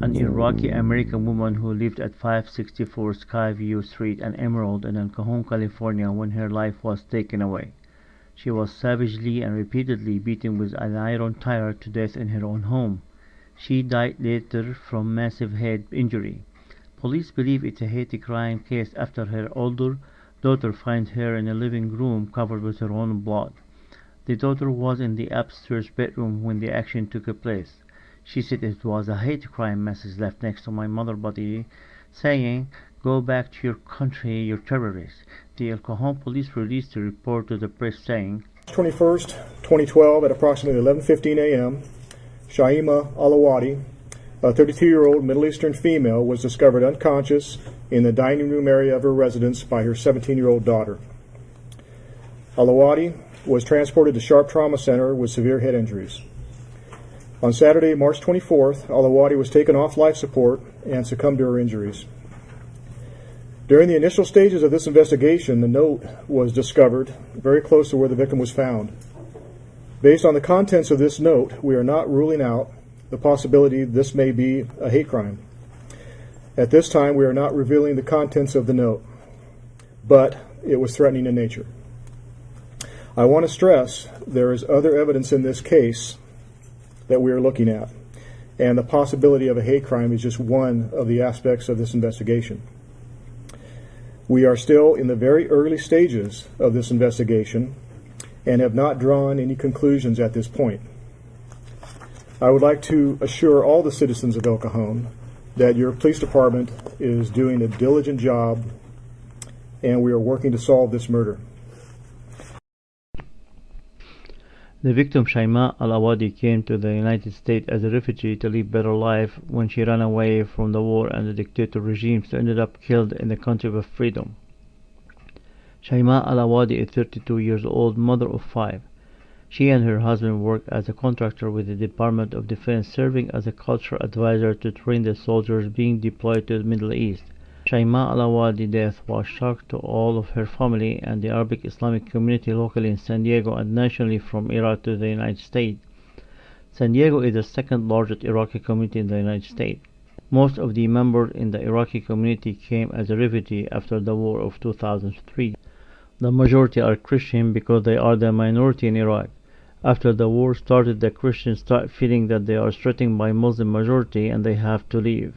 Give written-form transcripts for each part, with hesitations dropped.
An Iraqi American woman who lived at 564 Skyview Street and Emerald in Cajon, California when her life was taken away. She was savagely and repeatedly beaten with an iron tire to death in her own home. She died later from massive head injury. Police believe it's a hate crime case after her older daughter found her in a living room covered with her own blood. The daughter was in the upstairs bedroom when the action took place. She said it was a hate crime message left next to my mother's body saying, "Go back to your country, you terrorists." The El Cajon police released a report to the press saying, 21st, 2012 at approximately 11:15 a.m., Shaima Alawadi, a 32-year-old Middle Eastern female, was discovered unconscious in the dining room area of her residence by her 17-year-old daughter. Alawadi was transported to Sharp Trauma Center with severe head injuries. On Saturday, March 24th, Alawadi was taken off life support and succumbed to her injuries. During the initial stages of this investigation, the note was discovered very close to where the victim was found. Based on the contents of this note, we are not ruling out the possibility this may be a hate crime. At this time, we are not revealing the contents of the note, but it was threatening in nature. I want to stress there is other evidence in this case that we are looking at, and the possibility of a hate crime is just one of the aspects of this investigation. We are still in the very early stages of this investigation and have not drawn any conclusions at this point. I would like to assure all the citizens of El Cajon that your police department is doing a diligent job and we are working to solve this murder. The victim Shaima Alawadi came to the United States as a refugee to live a better life when she ran away from the war and the dictator regimes and ended up killed in the country of freedom. Shaima Alawadi is 32 years old, mother of 5. She and her husband work as a contractor with the Department of Defense, serving as a cultural advisor to train the soldiers being deployed to the Middle East. Shaima Alawadi's death was a shock to all of her family and the Arabic Islamic community locally in San Diego and nationally from Iraq to the United States. San Diego is the second largest Iraqi community in the United States. Most of the members in the Iraqi community came as a refugee after the war of 2003. The majority are Christian because they are the minority in Iraq. After the war started, the Christians start feeling that they are threatened by Muslim majority and they have to leave.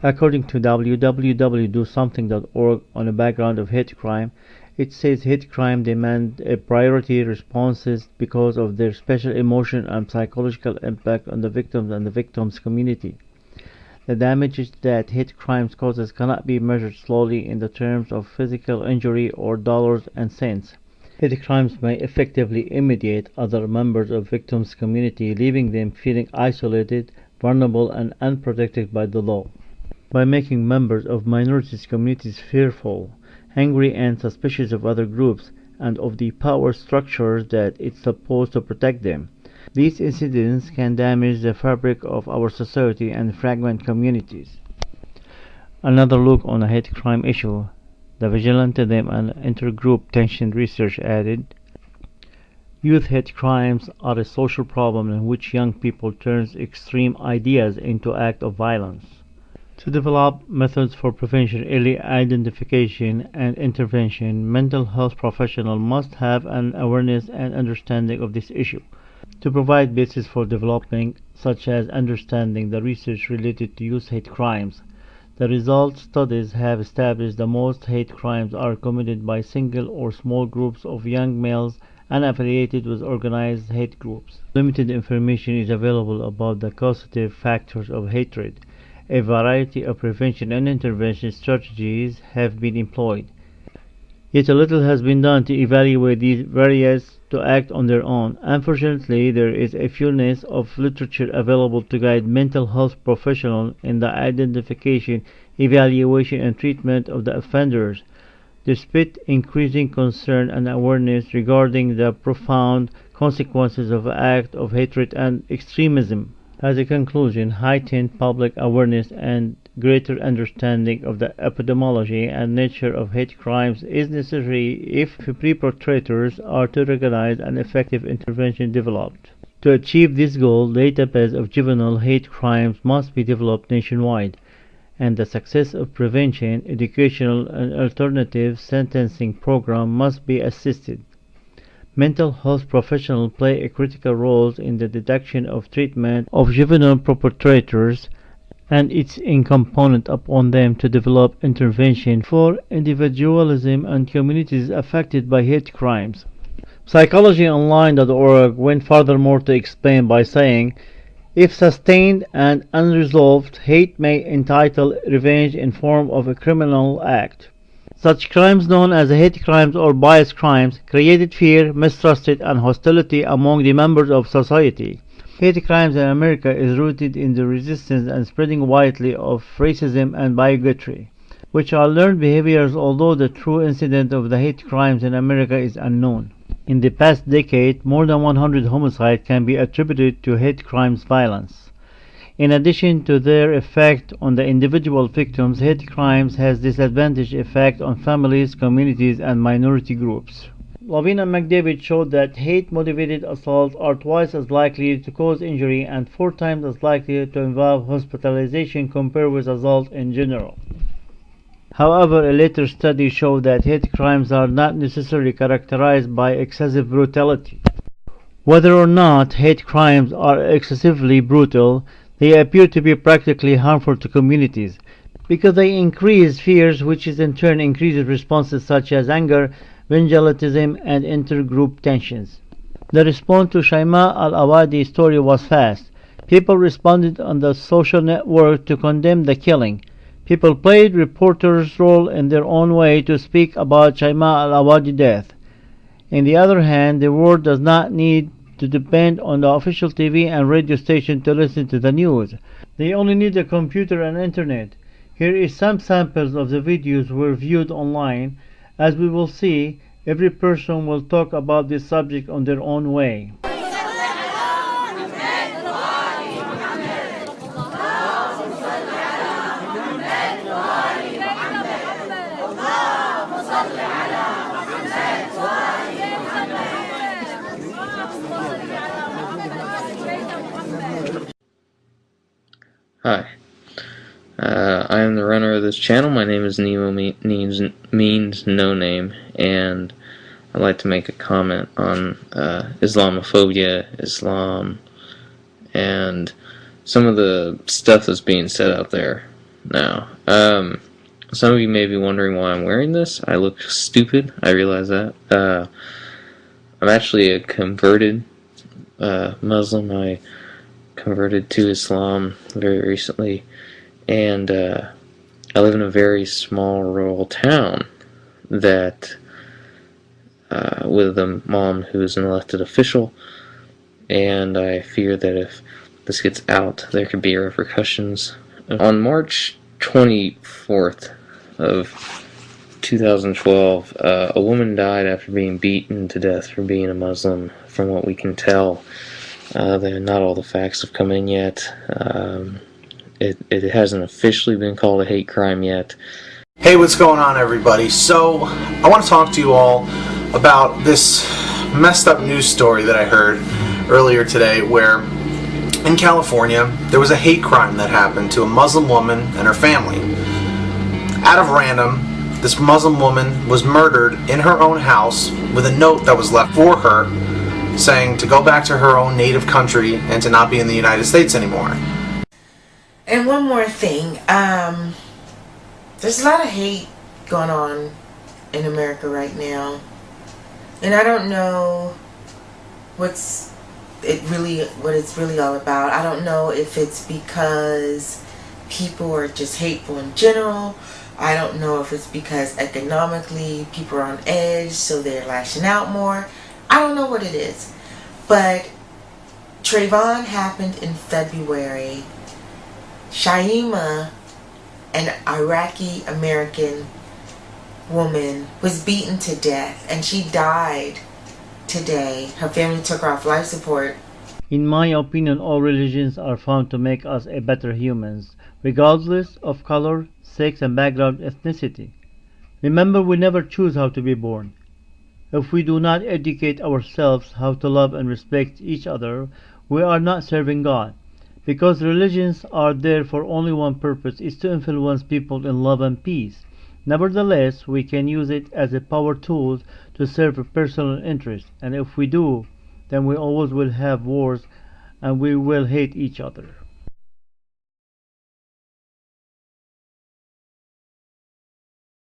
According to www.dosomething.org on the background of hate crime, it says hate crime demand a priority responses because of their special emotional and psychological impact on the victims and the victims' community. The damages that hate crimes causes cannot be measured solely in the terms of physical injury or dollars and cents. Hate crimes may effectively immediate other members of victims' community, leaving them feeling isolated, vulnerable, and unprotected by the law. By making members of minorities communities fearful, angry, and suspicious of other groups and of the power structures that it's supposed to protect them. These incidents can damage the fabric of our society and fragment communities. Another look on a hate crime issue. The Vigilantism and Intergroup Tension research added, youth hate crimes are a social problem in which young people turn extreme ideas into acts of violence. To develop methods for prevention, early identification, and intervention, mental health professionals must have an awareness and understanding of this issue. To provide basis for developing, such as understanding the research related to youth hate crimes, the results studies have established that most hate crimes are committed by single or small groups of young males unaffiliated with organized hate groups. Limited information is available about the causative factors of hatred. A variety of prevention and intervention strategies have been employed. Yet a little has been done to evaluate these various to act on their own. Unfortunately, there is a fewness of literature available to guide mental health professionals in the identification, evaluation, and treatment of the offenders. Despite increasing concern and awareness regarding the profound consequences of acts of hatred and extremism. As a conclusion, heightened public awareness and greater understanding of the epidemiology and nature of hate crimes is necessary if perpetrators are to recognize and effective intervention developed. To achieve this goal, database of juvenile hate crimes must be developed nationwide, and the success of prevention, educational and alternative sentencing program must be assisted. Mental health professionals play a critical role in the detection of treatment of juvenile perpetrators, and it's incumbent upon them to develop intervention for individualism and communities affected by hate crimes. PsychologyOnline.org went furthermore to explain by saying, if sustained and unresolved, hate may entitle revenge in form of a criminal act. Such crimes, known as hate crimes or bias crimes, created fear, mistrust, and hostility among the members of society. Hate crimes in America is rooted in the resistance and spreading widely of racism and bigotry, which are learned behaviors, although the true incidence of the hate crimes in America is unknown. In the past decade, more than 100 homicides can be attributed to hate crimes violence. In addition to their effect on the individual victims, hate crimes has disadvantaged effect on families, communities, and minority groups. Levine and McDavid showed that hate-motivated assaults are twice as likely to cause injury and 4 times as likely to involve hospitalization compared with assault in general. However, a later study showed that hate crimes are not necessarily characterized by excessive brutality. Whether or not hate crimes are excessively brutal, they appear to be practically harmful to communities, because they increase fears, which is in turn increases responses such as anger, vigilantism, and intergroup tensions. The response to Shaima Alawadi story was fast. People responded on the social network to condemn the killing. People played reporters' role in their own way to speak about Shaima Alawadi death. On the other hand, the world does not need to depend on the official TV and radio station to listen to the news. They only need a computer and internet. Here is some samples of the videos were viewed online. As we will see, every person will talk about this subject on their own way. Hi, I am the runner of this channel. My name is Nemo means no name, and I'd like to make a comment on Islamophobia, Islam, and some of the stuff that's being said out there now. Some of you may be wondering why I'm wearing this. I look stupid, I realize that. I'm actually a converted Muslim. I converted to Islam very recently, and I live in a very small rural town that with a mom who is an elected official, and I fear that if this gets out, there could be repercussions. On March 24th of 2012, a woman died after being beaten to death for being a Muslim, from what we can tell. Not all the facts have come in yet. It hasn't officially been called a hate crime yet. Hey, what's going on, everybody? So, I want to talk to you all about this messed up news story that I heard earlier today, where in California there was a hate crime that happened to a Muslim woman and her family. Out of random, this Muslim woman was murdered in her own house with a note that was left for her saying to go back to her own native country and to not be in the United States anymore. And one more thing, there's a lot of hate going on in America right now, and I don't know what it's really all about. I don't know if it's because people are just hateful in general. I don't know if it's because economically people are on edge, so they're lashing out more. I don't know what it is, but Trayvon happened in February. Shaima, an Iraqi American woman, was beaten to death, and she died today. Her family took her off life support. In my opinion, all religions are found to make us a better humans, regardless of color, sex, and background ethnicity. Remember, we never choose how to be born. If we do not educate ourselves how to love and respect each other, we are not serving God. Because religions are there for only one purpose, is to influence people in love and peace. Nevertheless, we can use it as a power tool to serve a personal interest, and if we do, then we always will have wars and we will hate each other.